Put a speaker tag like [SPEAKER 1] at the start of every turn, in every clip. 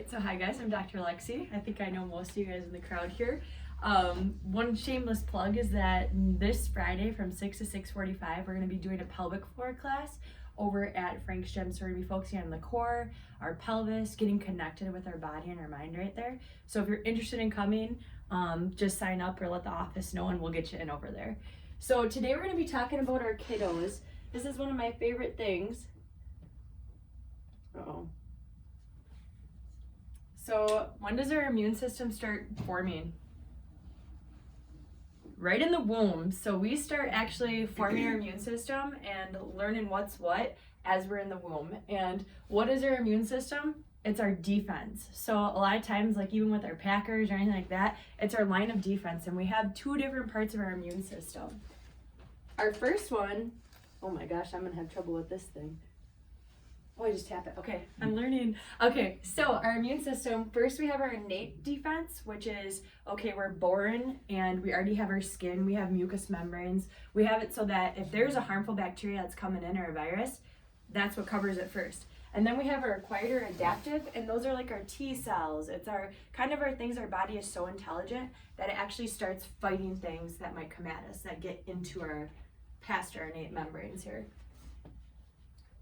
[SPEAKER 1] right, so hi guys, I'm Dr. Lexy. I think I know most of you guys in the crowd here. One shameless plug is that this Friday from 6 to 6:45, we're going to be doing a pelvic floor class over at Frank's Gym. So we're going to be focusing on the core, our pelvis, getting connected with our body and our mind right there. So if you're interested in coming, just sign up or let the office know and we'll get you in over there. So today we're going to be talking about our kiddos. This is one of my favorite things. So when does our immune system start forming? Right in the womb. So we start actually forming our immune system and learning what's what as we're in the womb. And what is our immune system? It's our defense. So a lot of times, like even with our packers or anything like that, it's our line of defense. And we have two different parts of our immune system. Our first one, oh my gosh, I'm gonna have trouble with this thing. Oh, I just tap it. Okay, I'm learning. Okay, so our immune system, first we have our innate defense, which is, okay, we're born and we already have our skin, we have mucous membranes. We have it so that if there's a harmful bacteria that's coming in or a virus, that's what covers it first. And then we have our acquired or adaptive, and those are like our T cells. It's our kind of our things, our body is so intelligent that it actually starts fighting things that might come at us, that get into our, past our innate membranes here.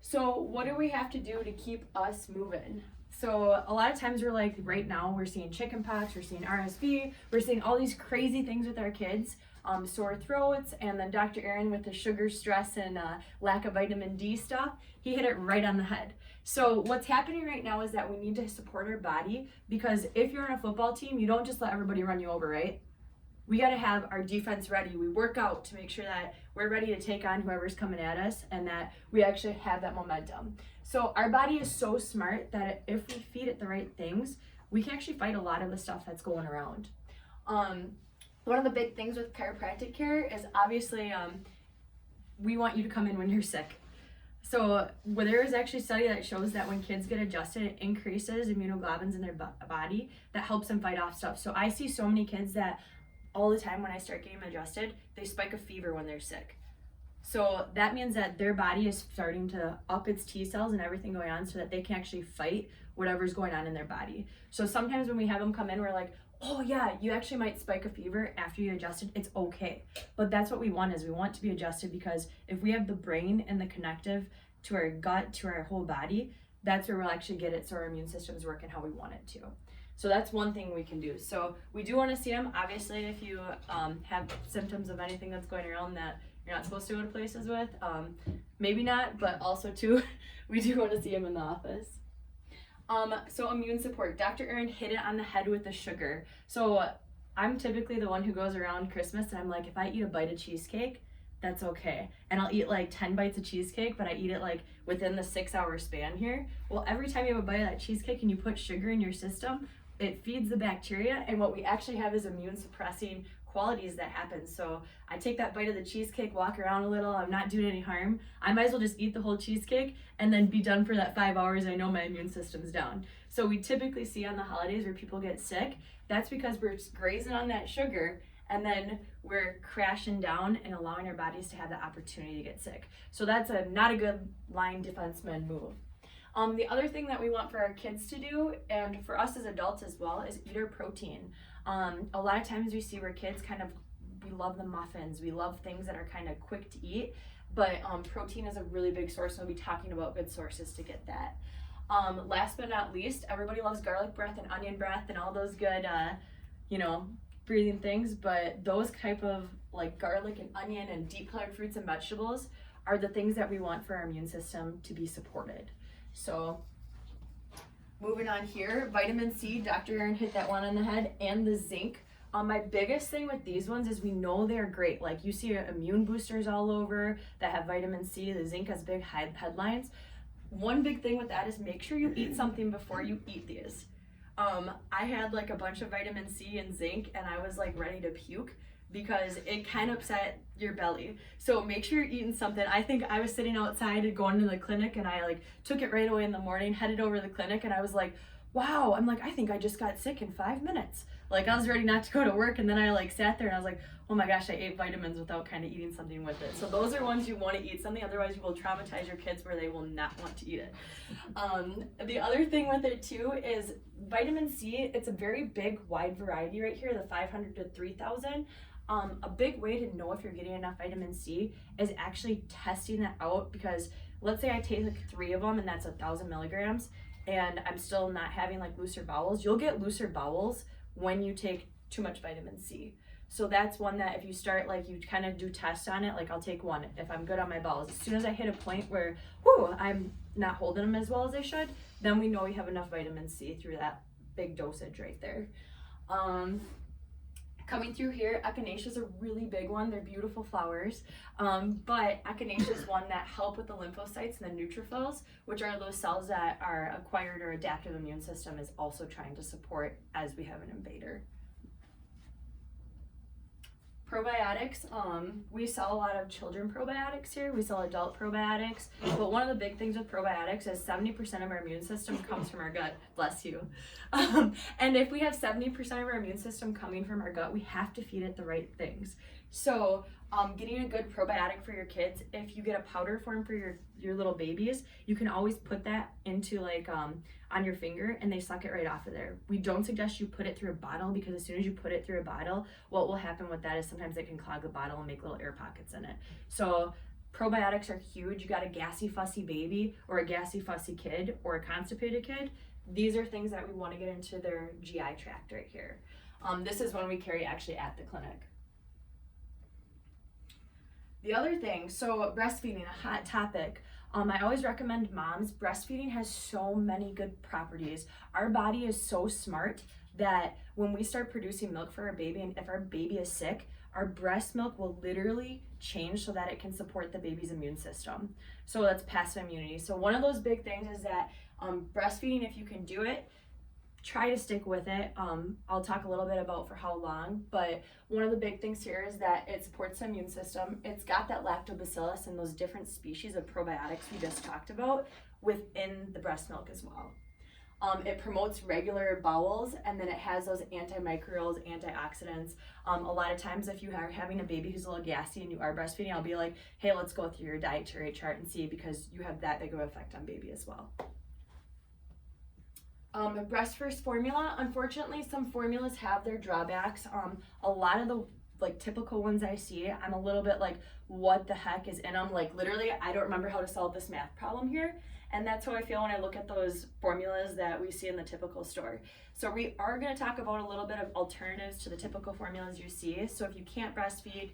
[SPEAKER 1] So what do we have to do to keep us moving? So a lot of times we're like, right now we're seeing chickenpox, we're seeing RSV, we're seeing all these crazy things with our kids, sore throats, and then Dr. Aaron with the sugar, stress, and lack of vitamin D stuff, he hit it right on the head. So what's happening right now is that we need to support our body, because if you're on a football team, you don't just let everybody run you over, right? We got to have our defense ready. We work out to make sure that we're ready to take on whoever's coming at us and that we actually have that momentum. So our body is so smart that if we feed it the right things, we can actually fight a lot of the stuff that's going around. One of the big things with chiropractic care is obviously we want you to come in when you're sick. So there is actually a study that shows that when kids get adjusted, it increases immunoglobulins in their body that helps them fight off stuff. So I see so many kids that all the time when I start getting them adjusted, they spike a fever when they're sick. So that means that their body is starting to up its T cells and everything going on so that they can actually fight whatever's going on in their body. So sometimes when we have them come in, we're like, oh yeah, you actually might spike a fever after you adjusted, it's okay. But that's what we want, is we want to be adjusted, because if we have the brain and the connective to our gut, to our whole body, that's where we'll actually get it so our immune system is working how we want it to. So that's one thing we can do. So we do want to see them. Obviously, if you have symptoms of anything that's going around that you're not supposed to go to places with, maybe not, but also too, we do want to see them in the office. So immune support. Dr. Aaron hit it on the head with the sugar. So I'm typically the one who goes around Christmas and I'm like, if I eat a bite of cheesecake, that's okay. And I'll eat like 10 bites of cheesecake, but I eat it like within the 6-hour span here. Well, every time you have a bite of that cheesecake and you put sugar in your system, it feeds the bacteria, and what we actually have is immune suppressing qualities that happen. So I take that bite of the cheesecake, walk around a little, I'm not doing any harm. I might as well just eat the whole cheesecake and then be done for that 5 hours. I know my immune system's down. So we typically see on the holidays where people get sick, that's because we're grazing on that sugar and then we're crashing down and allowing our bodies to have the opportunity to get sick. So that's not a good line defenseman move. The other thing that we want for our kids to do, and for us as adults as well, is eat our protein. A lot of times we see where kids we love the muffins, we love things that are kind of quick to eat, but protein is a really big source, and we'll be talking about good sources to get that. Last but not least, everybody loves garlic breath and onion breath and all those good, breathing things, but those type of like garlic and onion and deep colored fruits and vegetables are the things that we want for our immune system to be supported. So moving on here, vitamin C, Dr. Aaron hit that one on the head, and the zinc. My biggest thing with these ones is we know they're great. Like you see immune boosters all over that have vitamin C. The zinc has big headlines. One big thing with that is make sure you eat something before you eat these. I had like a bunch of vitamin C and zinc and I was like ready to puke because it kind of upset your belly. So make sure you're eating something. I think I was sitting outside and going to the clinic and I like took it right away in the morning, headed over to the clinic, and I was like, wow, I'm like, I think I just got sick in 5 minutes. Like, I was ready not to go to work, and then I like sat there and I was like, oh my gosh, I ate vitamins without kind of eating something with it. So those are ones you want to eat something, otherwise you will traumatize your kids where they will not want to eat it. The other thing with it too is vitamin C. It's a very big, wide variety right here, the 500 to 3,000. A big way to know if you're getting enough vitamin C is actually testing that out, because let's say I take like 3 of them and that's 1,000 milligrams, and I'm still not having like looser bowels. You'll get looser bowels when you take too much vitamin C. So that's one that if you start, like, you kind of do tests on it, like I'll take one if I'm good on my bowels. As soon as I hit a point where, whoo, I'm not holding them as well as I should, then we know we have enough vitamin C through that big dosage right there. Coming through here, Echinacea is a really big one. They're beautiful flowers, but Echinacea is one that help with the lymphocytes and the neutrophils, which are those cells that our acquired or adaptive immune system is also trying to support as we have an invader. Probiotics, we sell a lot of children probiotics here. We sell adult probiotics, but one of the big things with probiotics is 70% of our immune system comes from our gut. Bless you. And if we have 70% of our immune system coming from our gut, we have to feed it the right things. So getting a good probiotic for your kids, if you get a powder form for your little babies, you can always put that into like on your finger and they suck it right off of there. We don't suggest you put it through a bottle, because as soon as you put it through a bottle, what will happen with that is sometimes it can clog the bottle and make little air pockets in it. So probiotics are huge. You got a gassy, fussy baby or a gassy, fussy kid or a constipated kid. These are things that we want to get into their GI tract right here. This is one we carry actually at the clinic. The other thing, so breastfeeding, a hot topic. I always recommend moms. Breastfeeding has so many good properties. Our body is so smart that when we start producing milk for our baby, and if our baby is sick, our breast milk will literally change so that it can support the baby's immune system. So that's passive immunity. So one of those big things is that breastfeeding, if you can do it, try to stick with it. I'll talk a little bit about for how long, but one of the big things here is that it supports the immune system. It's got that lactobacillus and those different species of probiotics we just talked about within the breast milk as well. It promotes regular bowels, and then it has those antimicrobials, antioxidants. A lot of times if you are having a baby who's a little gassy and you are breastfeeding, I'll be like, hey, let's go through your dietary chart and see, because you have that big of an effect on baby as well. Breast first formula, unfortunately some formulas have their drawbacks. A lot of the like typical ones I see, I'm a little bit like, what the heck is in them? Like literally, I don't remember how to solve this math problem here. And that's how I feel when I look at those formulas that we see in the typical store. So we are going to talk about a little bit of alternatives to the typical formulas you see. So if you can't breastfeed,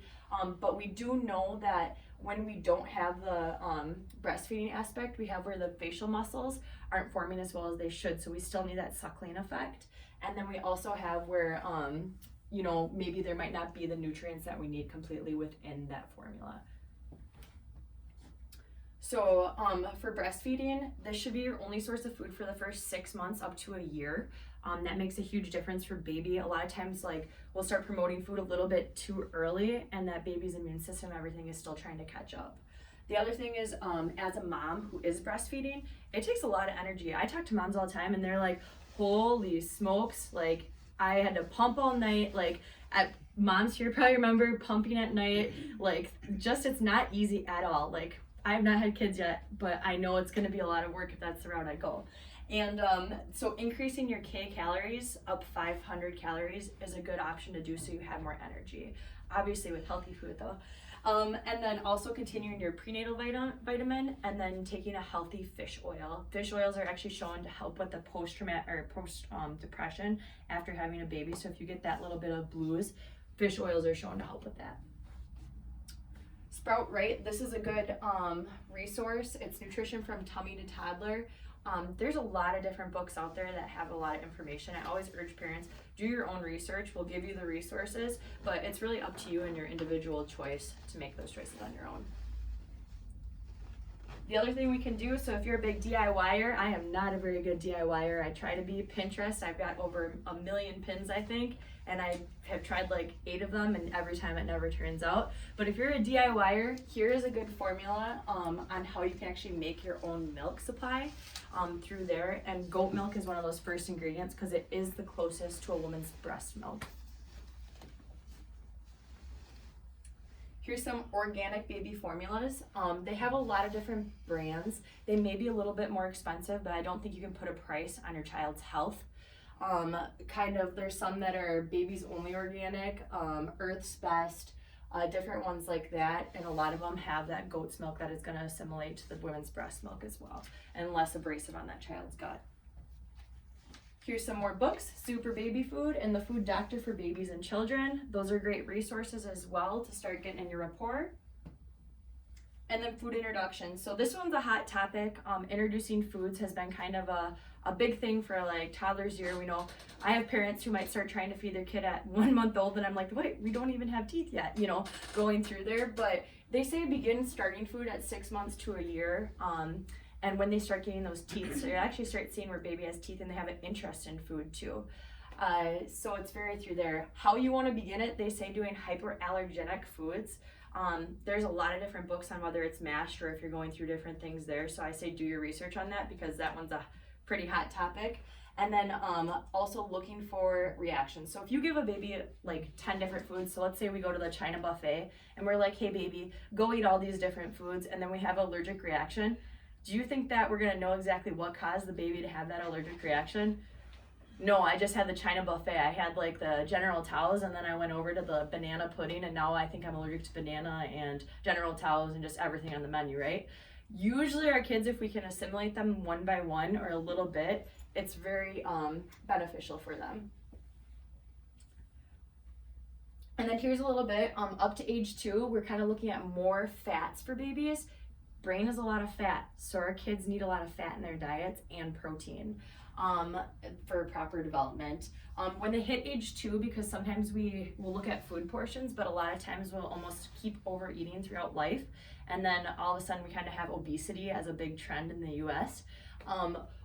[SPEAKER 1] but we do know that when we don't have the breastfeeding aspect, we have where the facial muscles aren't forming as well as they should. So we still need that suckling effect. And then we also have where, you know, maybe there might not be the nutrients that we need completely within that formula. So for breastfeeding, this should be your only source of food for the first 6 months up to a year. That makes a huge difference for baby. A lot of times, like, we'll start promoting food a little bit too early, and that baby's immune system, everything is still trying to catch up. The other thing is, as a mom who is breastfeeding, it takes a lot of energy. I talk to moms all the time, and they're like, holy smokes, like, I had to pump all night. Like, moms here probably remember pumping at night. Like, just, it's not easy at all. Like, I have not had kids yet, but I know it's going to be a lot of work if that's the route I go. And so increasing your calories up 500 calories is a good option to do so you have more energy. Obviously with healthy food though. And then also continuing your prenatal vitamin, and then taking a healthy fish oil. Fish oils are actually shown to help with the post-depression after having a baby. So if you get that little bit of blues, fish oils are shown to help with that. Sprout Right, this is a good resource. It's nutrition from tummy to toddler. There's a lot of different books out there that have a lot of information. I always urge parents, do your own research. We'll give you the resources, but it's really up to you and your individual choice to make those choices on your own. The other thing we can do, so if you're a big DIYer, I am not a very good DIYer. I try to be. Pinterest, I've got over 1 million pins, I think, and I have tried like 8 of them, and every time it never turns out. But if you're a DIYer, here is a good formula on how you can actually make your own milk supply through there. And goat milk is one of those first ingredients because it is the closest to a woman's breast milk. Here's some organic baby formulas. They have a lot of different brands. They may be a little bit more expensive, but I don't think you can put a price on your child's health. There's some that are babies only organic, Earth's Best, different ones like that, and a lot of them have that goat's milk that is going to assimilate to the women's breast milk as well, and less abrasive on that child's gut. Here's some more books, Super Baby Food and The Food Doctor for Babies and Children. Those are great resources as well to start getting in your rapport. And then food introduction. So this one's a hot topic. Introducing foods has been kind of a big thing for like toddlers year. We know I have parents who might start trying to feed their kid at 1 month old, and I'm like, wait, we don't even have teeth yet, going through there. But they say begin starting food at 6 months to a year. And when they start getting those teeth, so you actually start seeing where baby has teeth and they have an interest in food too. So it's very through there. How you want to begin it, they say doing hyperallergenic foods. There's a lot of different books on whether it's mashed or if you're going through different things there. So I say do your research on that because that one's a pretty hot topic. And then also looking for reactions. So if you give a baby like 10 different foods, so let's say we go to the China buffet and we're like, hey baby, go eat all these different foods, and then we have an allergic reaction. Do you think that we're gonna know exactly what caused the baby to have that allergic reaction? No, I just had the China buffet. I had like the General Tso's, and then I went over to the banana pudding, and now I think I'm allergic to banana and General Tso's and just everything on the menu, right? Usually our kids, if we can assimilate them one by one or a little bit, it's very beneficial for them. And then here's a little bit, up to age 2, we're kind of looking at more fats for babies. Brain is a lot of fat, so our kids need a lot of fat in their diets and protein for proper development. When they hit age 2, because sometimes we will look at food portions, but a lot of times we'll almost keep overeating throughout life, and then all of a sudden we kind of have obesity as a big trend in the US.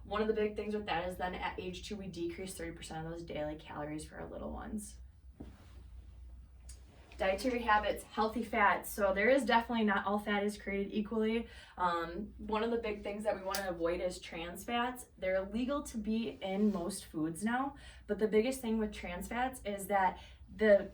[SPEAKER 1] One of the big things with that is then at age 2 we decrease 30% of those daily calories for our little ones. Dietary habits, healthy fats. So there is definitely not all fat is created equally. One of the big things that we want to avoid is trans fats. They're illegal to be in most foods now, but the biggest thing with trans fats is that the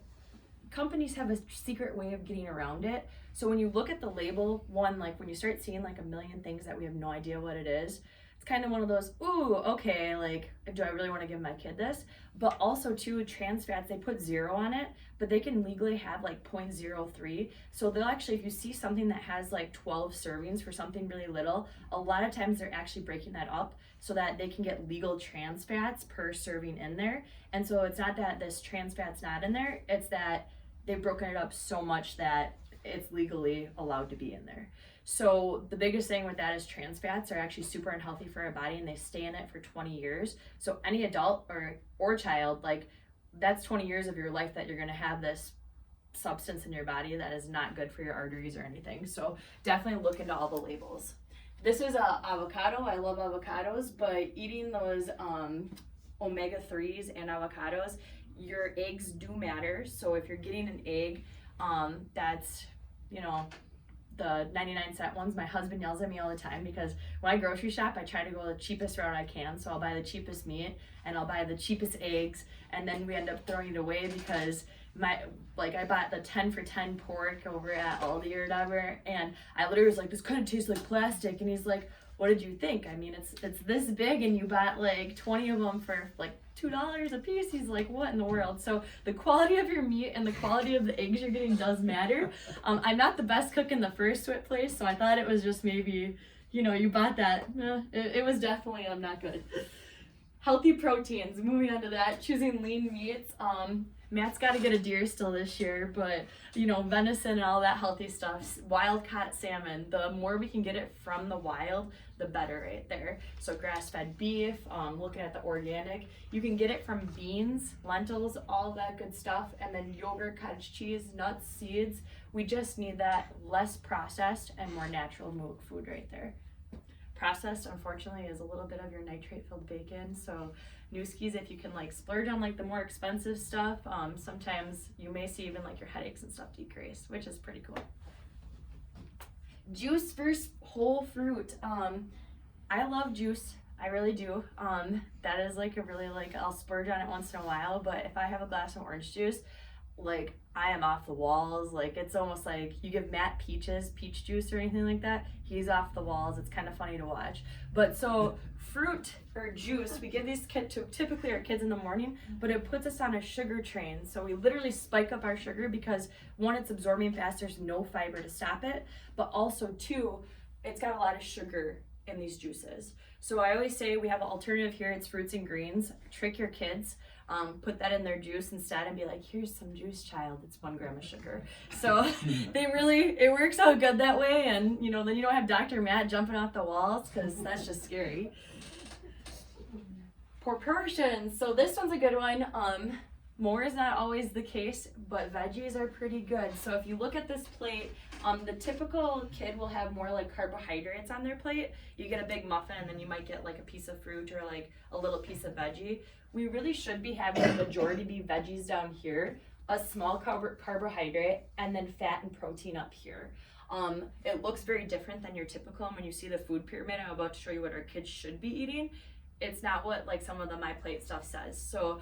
[SPEAKER 1] companies have a secret way of getting around it. So when you look at the label, like when you start seeing like a million things that we have no idea what it is, it's kind of one of those, ooh, okay, like, do I really want to give my kid this? But also too, trans fats, they put 0 on it, but they can legally have like 0.03. So they'll actually, if you see something that has like 12 servings for something really little, a lot of times they're actually breaking that up so that they can get legal trans fats per serving in there. And so it's not that this trans fat's not in there, it's that they've broken it up so much that it's legally allowed to be in there. So the biggest thing with that is trans fats are actually super unhealthy for our body, and they stay in it for 20 years. So any adult or child, like, that's 20 years of your life that you're gonna have this substance in your body that is not good for your arteries or anything. So definitely look into all the labels. This is a avocado. I love avocados, but eating those omega-3s and avocados, your eggs do matter. So if you're getting an egg that's, the 99-cent ones, my husband yells at me all the time because when I grocery shop, I try to go the cheapest route I can. So I'll buy the cheapest meat and I'll buy the cheapest eggs, and then we end up throwing it away because I bought the 10 for 10 pork over at Aldi or whatever, and I literally was like, this kind of tastes like plastic, and he's like, what did you think? I mean, it's this big and you bought like 20 of them for like $2 a piece. He's like, what in the world? So the quality of your meat and the quality of the eggs you're getting does matter. I'm not the best cook in the first place, so I thought it was just maybe, you bought that. It was definitely not good. Healthy proteins, moving on to that, choosing lean meats. Matt's got to get a deer still this year, but you know, venison and all that healthy stuff, wild caught salmon, the more we can get it from the wild, the better right there. So grass-fed beef, looking at the organic, you can get it from beans, lentils, all that good stuff, and then yogurt, cottage cheese, nuts, seeds. We just need that less processed and more natural food right there. Processed, unfortunately, is a little bit of your nitrate-filled bacon, so Newskies, if you can like splurge on like the more expensive stuff, sometimes you may see even like your headaches and stuff decrease, which is pretty cool. Juice versus whole fruit. I love juice, I really do. That is like a really like, I'll splurge on it once in a while, but if I have a glass of orange juice, like I am off the walls. Like it's almost like you give Matt peach juice or anything like that, he's off the walls. It's kind of funny to watch. But so fruit or juice, we give these to typically our kids in the morning, but it puts us on a sugar train. So we literally spike up our sugar because one, it's absorbing fast, there's no fiber to stop it, but also two, it's got a lot of sugar in these juices. So I always say we have an alternative here, it's fruits and greens. Trick your kids. Put that in their juice instead and be like, here's some juice, child, it's 1 gram of sugar. So it works out good that way, and you know, then you don't have Dr. Matt jumping off the walls because that's just scary. Proportions, so this one's a good one. More is not always the case, but veggies are pretty good. So if you look at this plate, the typical kid will have more like carbohydrates on their plate. You get a big muffin and then you might get like a piece of fruit or like a little piece of veggie. We really should be having the majority be veggies down here, a small carbohydrate, and then fat and protein up here. It looks very different than your typical, and when you see the food pyramid, I'm about to show you what our kids should be eating. It's not what like some of the My Plate stuff says. So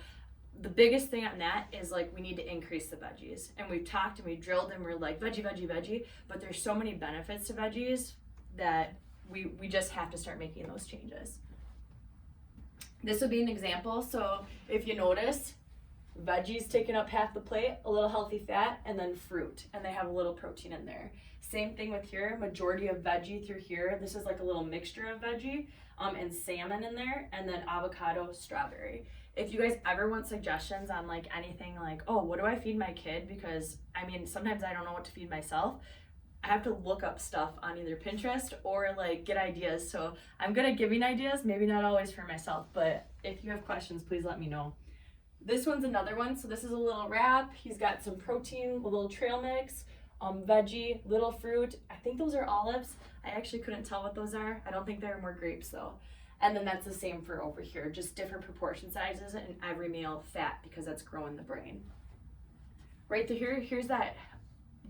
[SPEAKER 1] the biggest thing on that is like we need to increase the veggies, and we've talked and we drilled and we're like veggie, but there's so many benefits to veggies that we just have to start making those changes. This would be an example. So if you notice, veggies taking up half the plate, a little healthy fat, and then fruit, and they have a little protein in there. Same thing with here, majority of veggie through here. This is like a little mixture of veggie and salmon in there, and then avocado, strawberry. If you guys ever want suggestions on like anything like, oh, what do I feed my kid? Because I mean, sometimes I don't know what to feed myself. I have to look up stuff on either Pinterest or like get ideas. So I'm good at giving ideas, maybe not always for myself, but if you have questions, please let me know. This one's another one. So this is a little wrap. He's got some protein, a little trail mix, veggie, little fruit. I think those are olives. I actually couldn't tell what those are. I don't think there are more grapes though. And then that's the same for over here, just different proportion sizes and every meal fat because that's growing the brain. Right here, here's that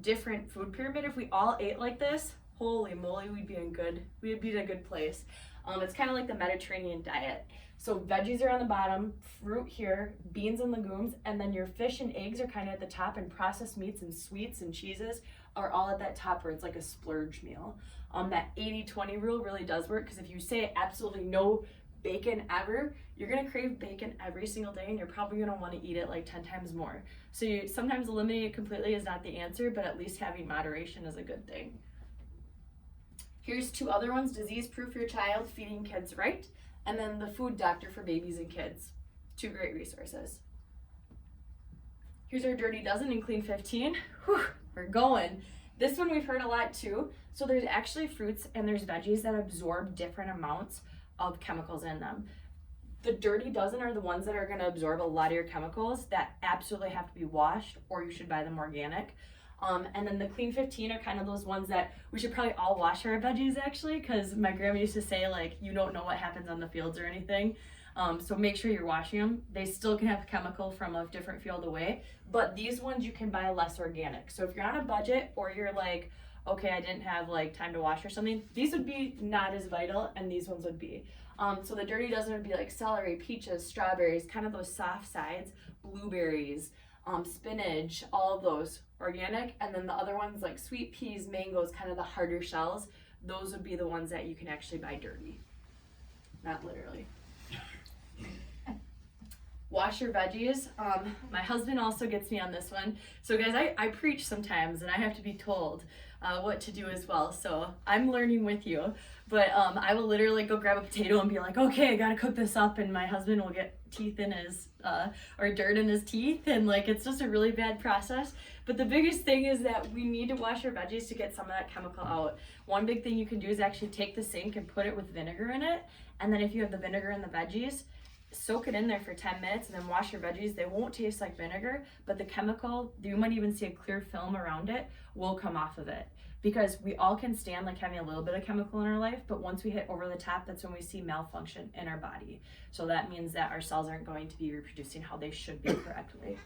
[SPEAKER 1] different food pyramid. If we all ate like this, holy moly, we'd be in a good place. It's kind of like the Mediterranean diet. So veggies are on the bottom, fruit here, beans and legumes, and then your fish and eggs are kind of at the top, and processed meats and sweets and cheeses are all at that top where it's like a splurge meal. That 80-20 rule really does work, because if you say absolutely no bacon ever, you're gonna crave bacon every single day, and you're probably gonna want to eat it like 10 times more. So you sometimes eliminating it completely is not the answer, but at least having moderation is a good thing. Here's 2 other ones: Disease Proof Your Child, Feeding Kids Right, and then the Food Doctor for Babies and Kids. 2 great resources. Here's our Dirty Dozen and Clean 15. Whew, we're going. This one we've heard a lot too. So there's actually fruits and there's veggies that absorb different amounts of chemicals in them. The Dirty Dozen are the ones that are going to absorb a lot of your chemicals that absolutely have to be washed, or you should buy them organic. And then the Clean 15 are kind of those ones that we should probably all wash our veggies actually, because my grandma used to say like, you don't know what happens on the fields or anything. So make sure you're washing them. They still can have chemical from a different field away, but these ones you can buy less organic. So if you're on a budget or you're like, okay, I didn't have like time to wash or something, these would be not as vital, and these ones would be. So the Dirty Dozen would be like celery, peaches, strawberries, kind of those soft sides, blueberries, spinach, all of those organic. And then the other ones like sweet peas, mangoes, kind of the harder shells, those would be the ones that you can actually buy dirty. Not literally. Wash your veggies. My husband also gets me on this one. So guys, I preach sometimes and I have to be told what to do as well. So I'm learning with you, but I will literally go grab a potato and be like, okay, I gotta cook this up, and my husband will get teeth in his or dirt in his teeth, and like it's just a really bad process. But the biggest thing is that we need to wash our veggies to get some of that chemical out. One big thing you can do is actually take the sink and put it with vinegar in it, and then if you have the vinegar in the veggies, soak it in there for 10 minutes and then wash your veggies. They won't taste like vinegar, but the chemical, you might even see a clear film around it, will come off of it. Because we all can stand like having a little bit of chemical in our life, but once we hit over the top, that's when we see malfunction in our body. So that means that our cells aren't going to be reproducing how they should be correctly.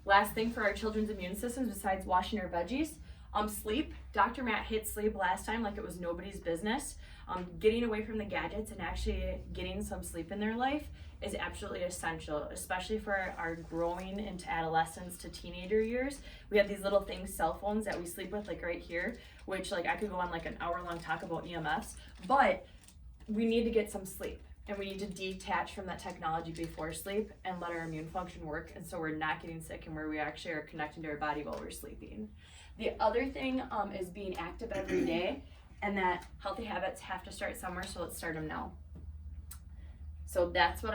[SPEAKER 1] Last thing for our children's immune systems besides washing our veggies, sleep. Dr. Matt hit sleep last time like it was nobody's business. Getting away from the gadgets and actually getting some sleep in their life is absolutely essential, especially for our growing into adolescence to teenager years. We have these little things, cell phones, that we sleep with, like right here, which like I could go on like an hour-long talk about EMFs, but we need to get some sleep. And we need to detach from that technology before sleep and let our immune function work, and so we're not getting sick and where we actually are connecting to our body while we're sleeping. The other thing is being active every day, and that healthy habits have to start somewhere, so let's start them now. So that's what